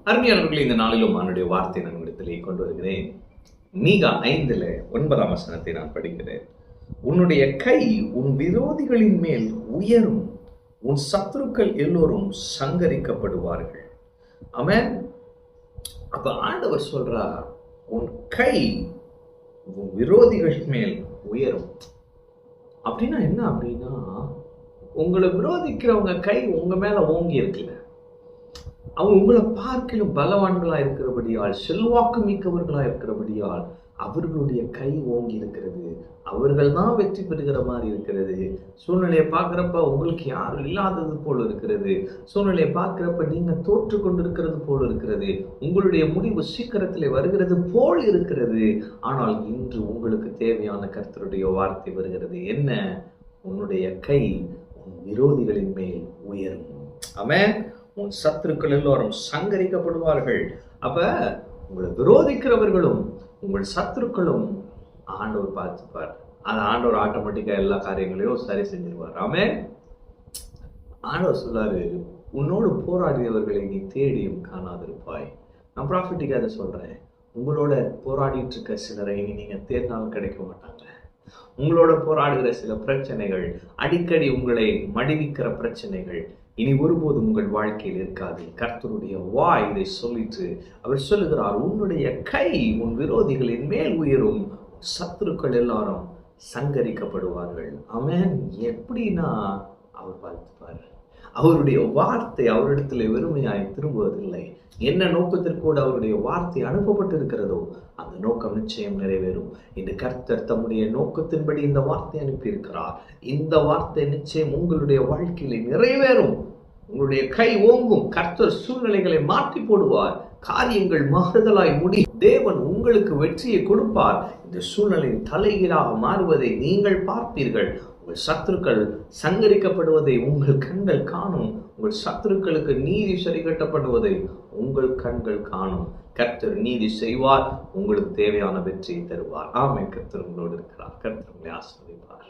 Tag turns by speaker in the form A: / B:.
A: அருமையானவர்களே, இந்த நாளிலும் அவனுடைய வார்த்தை நான் இடத்திலே கொண்டு வருகிறேன். மீகா 5:9 நான் படிக்கிறேன். உன்னுடைய கை உன் விரோதிகளின் மேல் உயரும், உன் சத்துருக்கள் எல்லோரும் சங்கரிக்கப்படுவார்கள். ஆமென். அப்ப ஆண்டவர் சொல்றார், உன் கை உன் விரோதிகள் மேல் உயரும். அப்படின்னா என்ன? அப்படின்னா உங்களை விரோதிக்கிறவங்க கை உங்க மேல ஓங்கி இருக்குல்ல, அவங்க உங்களை பார்க்கலும் பலவான்களா இருக்கிறபடியால், செல்வாக்கு மிக்கவர்களா இருக்கிறபடியால் அவர்களுடைய கை ஓங்கி இருக்கிறது. அவர்கள் தான் வெற்றி பெறுகிற மாதிரி இருக்கிறது. சூழ்நிலையை பார்க்குறப்ப உங்களுக்கு யாரும் இல்லாதது போல் இருக்கிறது. சூழ்நிலையை பார்க்குறப்ப நீங்க தோற்று கொண்டிருக்கிறது போல் இருக்கிறது. உங்களுடைய முடிவு சீக்கிரத்திலே வருகிறது போல் இருக்கிறது. ஆனால் இன்று உங்களுக்கு தேவையான கர்த்தருடைய வார்த்தை வருகிறது. என்ன? உன்னுடைய கை உன் விரோதிகளின் மேல் உயரும். ஆமென். உன் சத்துருக்கள் எல்லோரும் சங்கரிக்கப்படுவார்கள். அப்ப உங்களை விரோதிக்கிறவர்களும் உங்கள் சத்துருக்களும் ஆண்டவர் பார்த்துப்பார். அது ஆண்டவர் ஆட்டோமேட்டிக்கா எல்லா காரியங்களையும் சரி செஞ்சிருவார். ஆமென். ஆண்டவர் சொல்லாரு, உன்னோடு போராடியவர்களை நீ தேடியும் காணாதிருப்பாய். நான் ப்ராஃபிட்டிக்காக அதை சொல்றேன். உங்களோட போராடிட்டு இருக்க சிலரை நீங்க தேடினாலும் கிடைக்க மாட்டாங்க. உங்களோட போராடுகிற சில பிரச்சனைகள், அடிக்கடி உங்களை மடிவிக்கிற பிரச்சனைகள் இனி ஒருபோதும் உங்கள் வாழ்க்கையில் இருக்காது. கர்த்தருடைய வாய் இதை சொல்லிட்டு அவர் சொல்லுகிறார், உன்னுடைய கை உன் விரோதிகளின் மேல் உயரும், சத்துருக்கள் எல்லாரும் சங்கரிக்கப்படுவார்கள். ஆமென். எப்படின்னா அவர் வாழ்த்துப்பார். அவருடைய வார்த்தை அவரிடத்தில் வெறுமையாய் திரும்புவதில்லை. என்ன நோக்கத்திற்கூட அவருடைய வார்த்தை அனுப்பப்பட்டிருக்கிறதோ அந்த நோக்கம் நிச்சயம் நிறைவேறும். இந்த கர்த்தர் தம்முடைய நோக்கத்தின்படி இந்த வார்த்தை அனுப்பியிருக்கிறார். இந்த வார்த்தை நிச்சயம் உங்களுடைய வாழ்க்கையில நிறைவேறும். உங்களுடைய கை ஓங்கும். கர்த்தர் சூழ்நிலைகளை மாற்றி போடுவார். காரியங்கள் மாறுதலாய் முடியும். தேவன் உங்களுக்கு வெற்றியை கொடுப்பார். இந்த சூழ்நிலை தலைகீழாக மாறுவதை நீங்கள் பார்ப்பீர்கள். உங்கள் சத்துருக்கள் சங்கரிக்கப்படுவதை உங்கள் கண்கள் காணும். உங்கள் சத்துருக்களுக்கு நீதி சரி கட்டப்படுவதை உங்கள் கண்கள் காணும். கர்த்தர் நீதி செய்வார். உங்களுக்கு தேவையான வெற்றியை தருவார். ஆமென். கர்த்தர் உங்களோடு இருக்கிறார். கர்த்தர் உங்களை ஆசீர்வதிப்பார்.